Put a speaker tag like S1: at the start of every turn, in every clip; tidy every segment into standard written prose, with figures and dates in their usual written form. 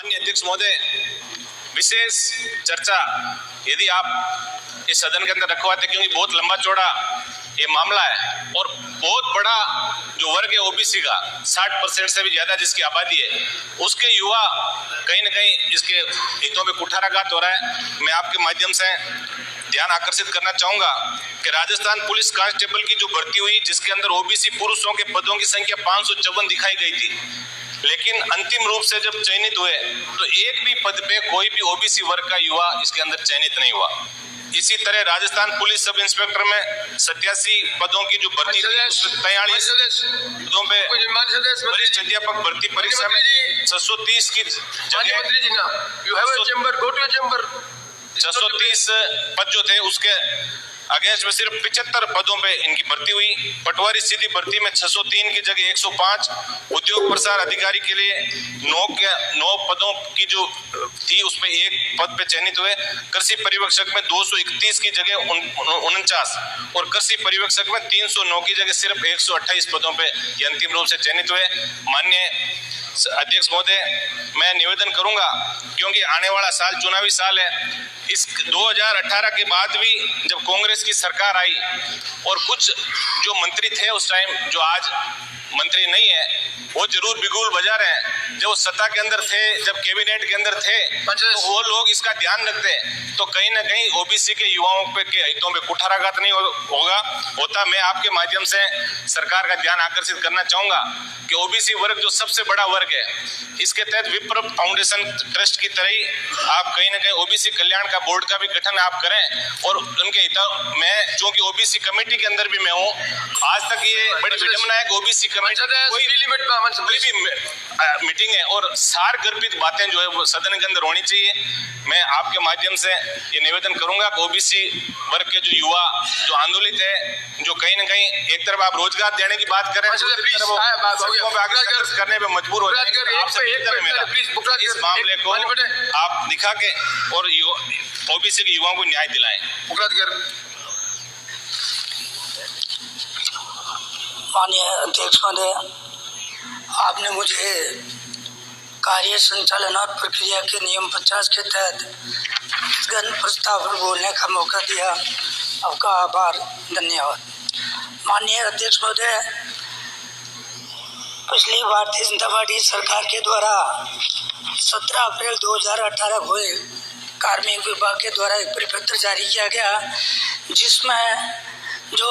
S1: माननीय अध्यक्ष महोदय, विशेष चर्चा यदि आप इस सदन के अंदर रखवाते, क्योंकि बहुत लंबा चौड़ा ये मामला है और बहुत बड़ा जो वर्ग है ओबीसी का 60% से भी ज्यादा जिसकी आबादी है, उसके युवा कहीं न कहीं इसके हितों में कुठाराघात हो रहा है। मैं आपके माध्यम से ध्यान आकर्षित करना चाहूंगा कि राजस्थान पुलिस कांस्टेबल की जो भर्ती हुई, जिसके अंदर ओबीसी पुरुषों के पदों की संख्या 554 दिखाई गई थी, लेकिन अंतिम रूप से जब चयनित हुए तो एक भी पद पे कोई भी ओबीसी वर्ग का युवा इसके अंदर चयनित नहीं हुआ। इसी तरह राजस्थान पुलिस सब इंस्पेक्टर में 87 पदों की जो भर्ती थी, 43 पदों पे वरिष्ठ अध्यापक भर्ती परीक्षा में 630 की जगह 630 पद जो थे उसके अगेंस्ट में सिर्फ 75 पदों पे इनकी भर्ती हुई। पटवारी सीधी भर्ती में 603 की जगह 105, उद्योग प्रसार अधिकारी के लिए 9 पदों की जो थी उसमें 1 पद पे चयनित हुए। कृषि पर्यवेक्षक में 231 की जगह 49 और कृषि पर्यवेक्षक में 309 की जगह सिर्फ 128 पदों पे ये अंतिम रूप से चयनित हुए। माननीय अध्यक्ष महोदय, मैं निवेदन करूंगा, क्योंकि आने वाला साल चुनावी साल है, इस 2018 के बाद भी जब कांग्रेस की सरकार आई और कुछ जो मंत्री थे उस टाइम, जो आज मंत्री नहीं है, वो जरूर बिगुल बजा रहे हैं। जब सत्ता के अंदर थे, जब कैबिनेट के अंदर थे, तो वो लोग इसका ध्यान रखते, तो कहीं ना कहीं ओबीसी के युवाओं पे के हितों में कुठाराघात नहीं होता। मैं आपके माध्यम से सरकार का ध्यान आकर्षित करना चाहूंगा कि ओबीसी वर्ग जो सबसे बड़ा वर्ग है, इसके तहत विप्र फाउंडेशन ट्रस्ट की तरह ही आप कहीं ना कहीं ओबीसी कल्याण का बोर्ड का भी गठन आप करें और उनके हितों में, चूंकि ओबीसी कमेटी के अंदर भी मैं हूँ, आज तक ये बड़ी विडंबना है कि ओबीसी कमेटी कोई भी मीटिंग है और सार गर्भित बातें जो है वो सदन के अंदर होनी चाहिए। मैं आपके माध्यम से ये निवेदन करूंगा कि ओबीसी वर्ग के जो युवा जो आंदोलित है, जो कहीं ना कहीं एक तरफ आप रोजगार देने की बात करें, करने पे मजबूर हो जाए, इस मामले को आप दिखा के और ओबीसी के युवाओं को न्याय दिलाएं।
S2: माननीय अध्यक्ष महोदय, आपने मुझे कार्य संचालन और प्रक्रिया के नियम 50 के तहत गण प्रस्ताव पर बोलने का मौका दिया, आपका आभार, धन्यवाद। माननीय अध्यक्ष महोदय, पिछली भारतीय जनता पार्टी सरकार के द्वारा 17 अप्रैल 2018 को हुए कार्मिक विभाग के द्वारा एक परिपत्र जारी किया गया, जिसमें जो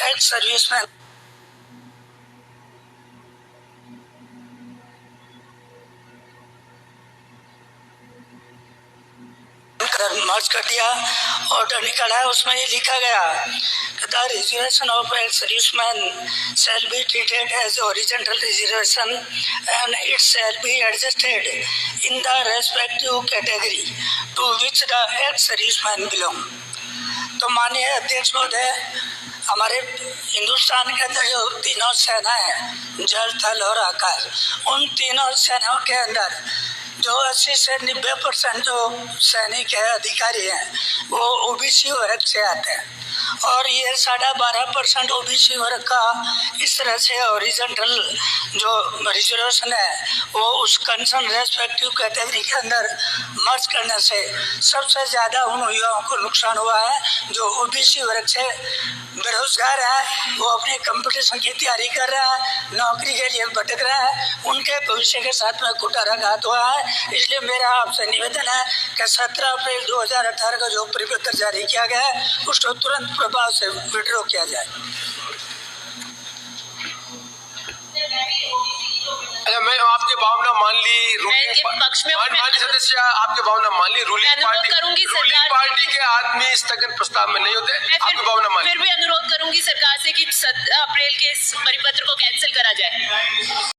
S2: एक्स सर्विसमैन मर्ज कर दिया, ऑर्डर निकाला है। उसमें ये लिखा गया कि the reservation of ex serviceman shall be treated as horizontal reservation and it shall be adjusted in the respective category to which the ex serviceman belong. तो माननीय अध्यक्ष महोदय, हमारे हिंदुस्तान के अंदर जो तीनों सेना है, जल, थल और आकाश, उन तीनों सेनाओं के अंदर जो 80 से 90% जो सैनिक है, अधिकारी हैं, वो ओबीसी वर्ग से आते हैं और ये 12.5% ओबीसी वर्ग का इस तरह से ओरिजेंटल जो रिजर्वेशन है वो उस कंसर्न रेस्पेक्टिव कैटेगरी के अंदर मर्ज करने से सबसे ज़्यादा उन युवाओं को नुकसान हुआ है जो ओबीसी वर्ग से बेरोजगार है, वो अपने कंपटीशन की तैयारी कर रहा है, नौकरी के लिए भटक रहा है, उनके भविष्य के साथ में कुठाराघात हुआ है। इसलिए मेरा आपसे निवेदन है कि 17 अप्रैल 2018 का जो परिपत्र जारी किया गया है उसको तुरंत प्रभाव से विड्रॉ किया जाए।
S3: अच्छा, मैं आपकी भावना मान ली, माननीय सदस्य आपकी भावना मान ली, रूलिंग पार्टी के आदमी स्थगन प्रस्ताव में नहीं होते, आपकी भावना मान ली।
S4: फिर भी अनुरोध करूंगी सरकार से कि 17 अप्रैल के इस परिपत्र को कैंसिल करा जाए।